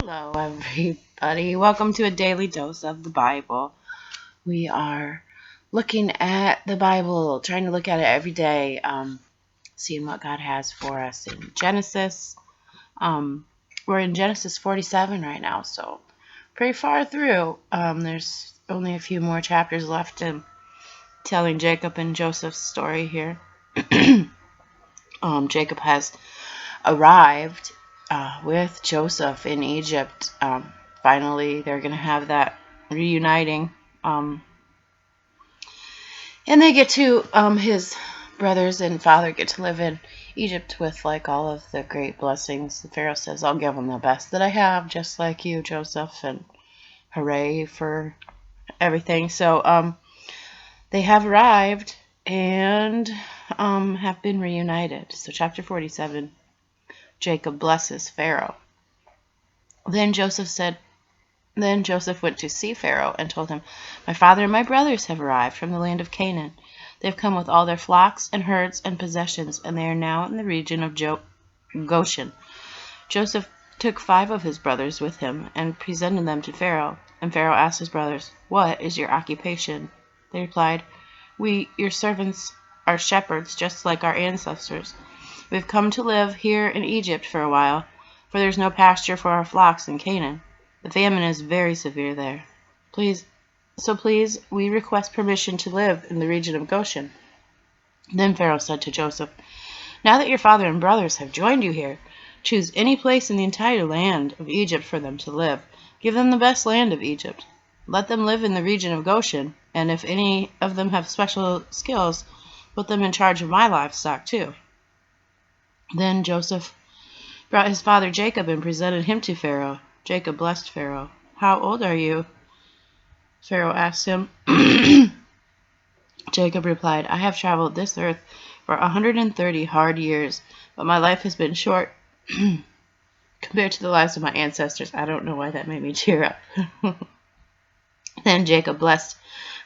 Hello, everybody. Welcome to a daily dose of the Bible. We are looking at the Bible, trying to look at it every day, seeing what God has for us in Genesis. We're in Genesis 47 right now, so pretty far through. There's only a few more chapters left in telling Jacob and Joseph's story here. Jacob has arrived with Joseph in Egypt. Finally, they're going to have that reuniting. And they get to, his brothers and father get to live in Egypt with like all of the great blessings. The Pharaoh says, I'll give them the best that I have, just like you, Joseph, and hooray for everything. So they have arrived and have been reunited. So chapter 47. Jacob blesses Pharaoh. Then Joseph went to see Pharaoh and told him, My father and my brothers have arrived from the land of Canaan. They have come with all their flocks and herds and possessions, and they are now in the region of Goshen. Joseph took 5 of his brothers with him and presented them to Pharaoh. And Pharaoh asked his brothers, What is your occupation? They replied, We, your servants, are shepherds, just like our ancestors. We have come to live here in Egypt for a while, for there is no pasture for our flocks in Canaan. The famine is very severe there. Please, we request permission to live in the region of Goshen. Then Pharaoh said to Joseph, Now that your father and brothers have joined you here, choose any place in the entire land of Egypt for them to live. Give them the best land of Egypt. Let them live in the region of Goshen, and if any of them have special skills, put them in charge of my livestock too. Then Joseph brought his father Jacob and presented him to Pharaoh. Jacob blessed Pharaoh. How old are you? Pharaoh asked him. Jacob replied, I have traveled this earth for 130 hard years, but my life has been short compared to the lives of my ancestors. I don't know why that made me tear up. Then Jacob blessed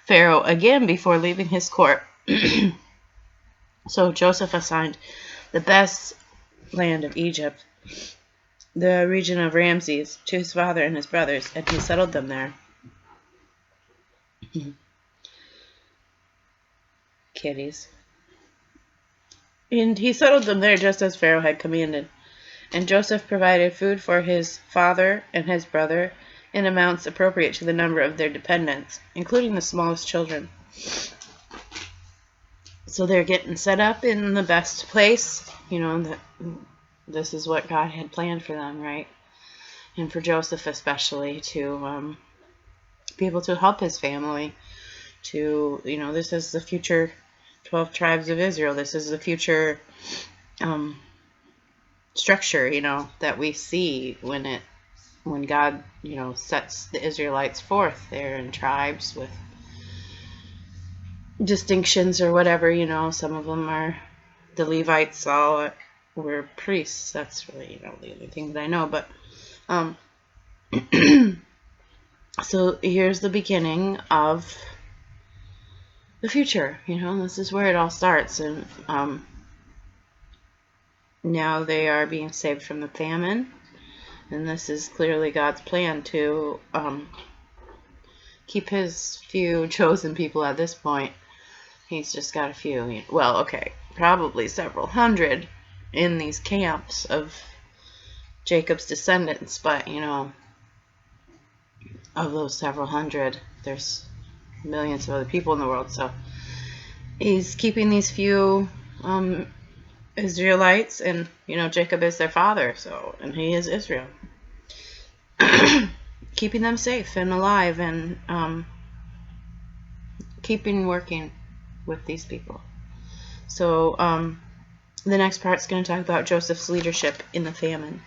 Pharaoh again before leaving his court. So Joseph assigned the best land of Egypt, the region of Ramses, to his father and his brothers, and he settled them there. Kitties. And he settled them there just as Pharaoh had commanded. And Joseph provided food for his father and his brother in amounts appropriate to the number of their dependents, including the smallest children. So they're getting set up in the best place. You know, this is what God had planned for them, right? And for Joseph especially, to be able to help his family. To, this is the future 12 tribes of Israel. This is the future structure, that we see when God, sets the Israelites forth. They're in tribes with distinctions or whatever, some of them are, the Levites all were priests. That's really, the only thing that I know, but so here's the beginning of the future, this is where it all starts. And now they are being saved from the famine, and this is clearly God's plan to keep his few chosen people at this point. He's just got a few, probably several hundred in these camps of Jacob's descendants, but of those several hundred, there's millions of other people in the world. So he's keeping these few Israelites, and Jacob is their father, and he is Israel, keeping them safe and alive, and keeping working with these people. So the next part is going to talk about Joseph's leadership in the famine.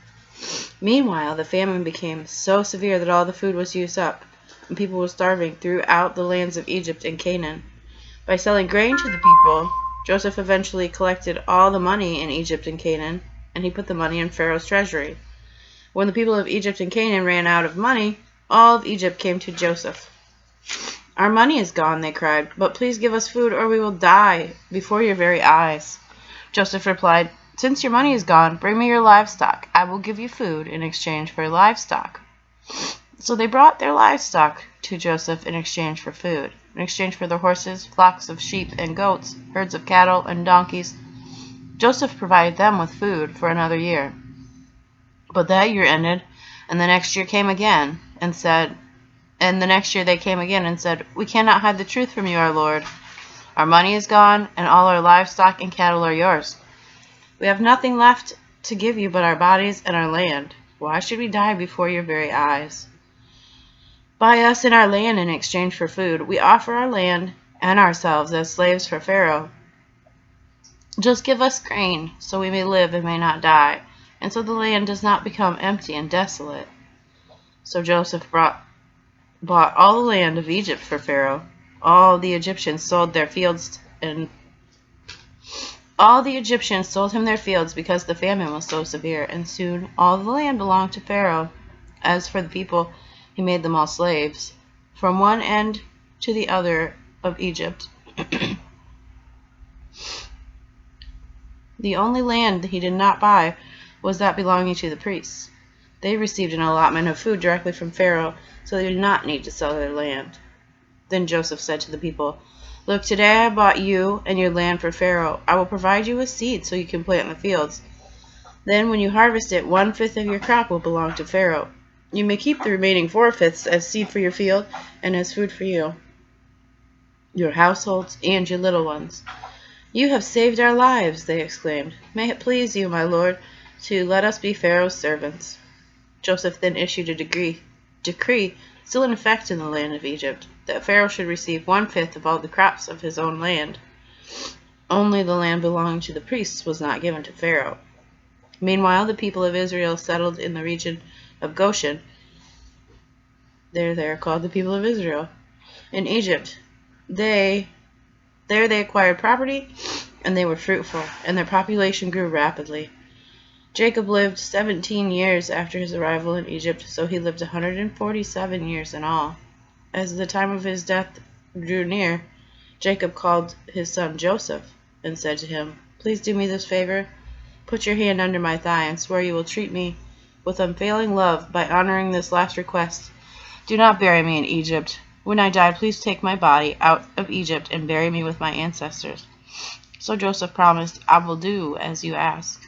Meanwhile, the famine became so severe that all the food was used up, and people were starving throughout the lands of Egypt and Canaan. By selling grain to the people, Joseph eventually collected all the money in Egypt and Canaan, and he put the money in Pharaoh's treasury. When the people of Egypt and Canaan ran out of money, all of Egypt came to Joseph. Our money is gone, they cried, but please give us food or we will die before your very eyes. Joseph replied, Since your money is gone, bring me your livestock. I will give you food in exchange for livestock. So they brought their livestock to Joseph in exchange for food, in exchange for their horses, flocks of sheep and goats, herds of cattle and donkeys. Joseph provided them with food for another year. But that year ended, and the next year came again, and the next year they came again and said, "We cannot hide the truth from you, our Lord. Our money is gone, and all our livestock and cattle are yours. We have nothing left to give you but our bodies and our land. Why should we die before your very eyes? Buy us and our land in exchange for food. We offer our land and ourselves as slaves for Pharaoh. Just give us grain, so we may live and may not die, and so the land does not become empty and desolate." So Joseph bought all the land of Egypt for Pharaoh. All the Egyptians sold their fields All the Egyptians sold him their fields because the famine was so severe, and soon all the land belonged to Pharaoh. As for the people, he made them all slaves, from one end to the other of Egypt. The only land he did not buy was that belonging to the priests. They received an allotment of food directly from Pharaoh, so they did not need to sell their land. Then Joseph said to the people, "Look, today I bought you and your land for Pharaoh. I will provide you with seed so you can plant in the fields. Then when you harvest it, 1/5 of your crop will belong to Pharaoh. You may keep the remaining 4/5 as seed for your field and as food for you, your households, and your little ones." "You have saved our lives," they exclaimed. "May it please you, my lord, to let us be Pharaoh's servants." Joseph then issued a decree still in effect in the land of Egypt, that Pharaoh should receive 1/5 of all the crops of his own land. Only the land belonging to the priests was not given to Pharaoh. Meanwhile, the people of Israel settled in the region of Goshen. There they are called the people of Israel. In Egypt, there they acquired property, and they were fruitful, and their population grew rapidly. Jacob lived 17 years after his arrival in Egypt, so he lived 147 years in all. As the time of his death drew near, Jacob called his son Joseph and said to him, "Please do me this favor. Put your hand under my thigh and swear you will treat me with unfailing love by honoring this last request. Do not bury me in Egypt. When I die, please take my body out of Egypt and bury me with my ancestors." So Joseph promised, "I will do as you ask."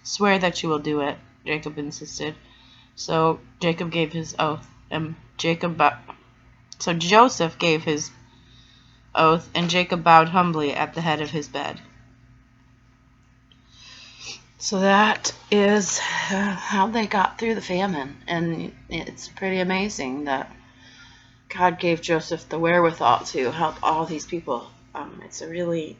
"Swear that you will do it," Jacob insisted. So Joseph gave his oath, and Jacob bowed humbly at the head of his bed. So that is how they got through the famine, and it's pretty amazing that God gave Joseph the wherewithal to help all these people. It's a really,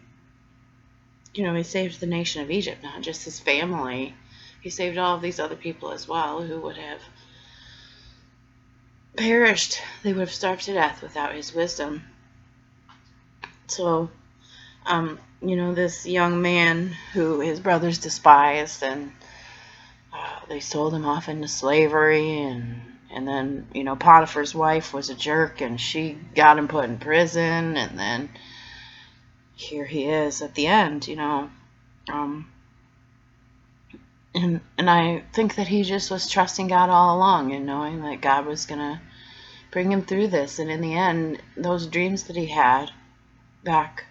he saved the nation of Egypt, not just his family. He saved all of these other people as well who would have perished. They would have starved to death without his wisdom. So, this young man who his brothers despised, and they sold him off into slavery, and then, Potiphar's wife was a jerk, and she got him put in prison, and then here he is at the end, and I think that he just was trusting God all along and knowing that God was going to bring him through this. And in the end, those dreams that he had back,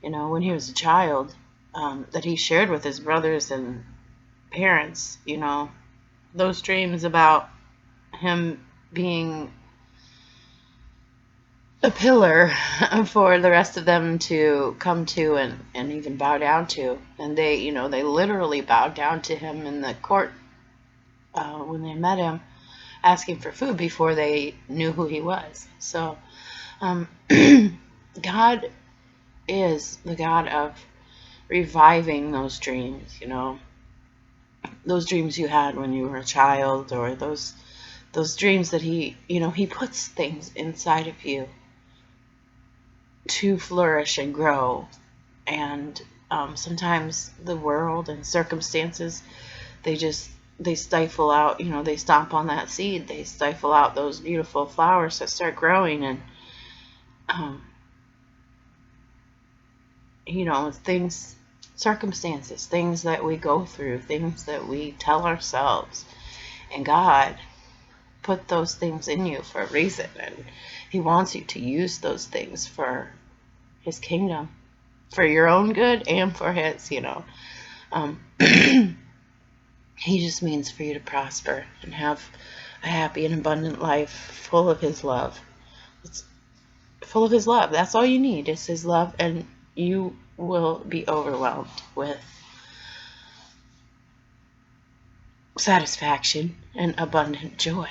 when he was a child, that he shared with his brothers and parents, those dreams about him being a pillar for the rest of them to come to and even bow down to. And they literally bowed down to him in the court when they met him, asking for food before they knew who he was. So God is the God of reviving those dreams, those dreams you had when you were a child, or those dreams that he puts things inside of you to flourish and grow. And sometimes the world and circumstances, they stifle out, they stomp on that seed, they stifle out those beautiful flowers that start growing. And things circumstances, things that we go through, things that we tell ourselves. And God put those things in you for a reason, and He wants you to use those things for His kingdom, for your own good and for His, He just means for you to prosper and have a happy and abundant life full of His love. It's full of His love. That's all you need is His love, and you will be overwhelmed with satisfaction and abundant joy.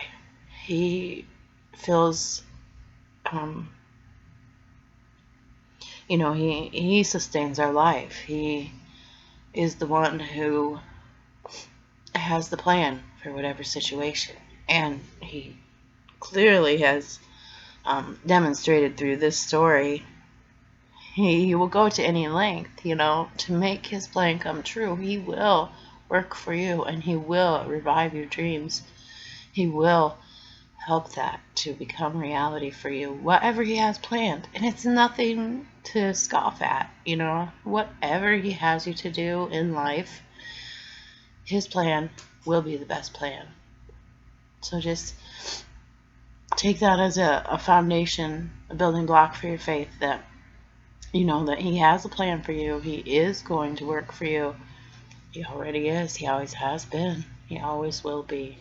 He fills, He sustains our life. He is the one who has the plan for whatever situation, and He clearly has demonstrated through this story. He will go to any length, to make His plan come true. He will work for you, and He will revive your dreams. He will help that to become reality for you, whatever He has planned. And it's nothing to scoff at, whatever He has you to do in life, His plan will be the best plan. So just take that as a foundation, a building block for your faith, that that He has a plan for you. He is going to work for you. He already is. He always has been. He always will be.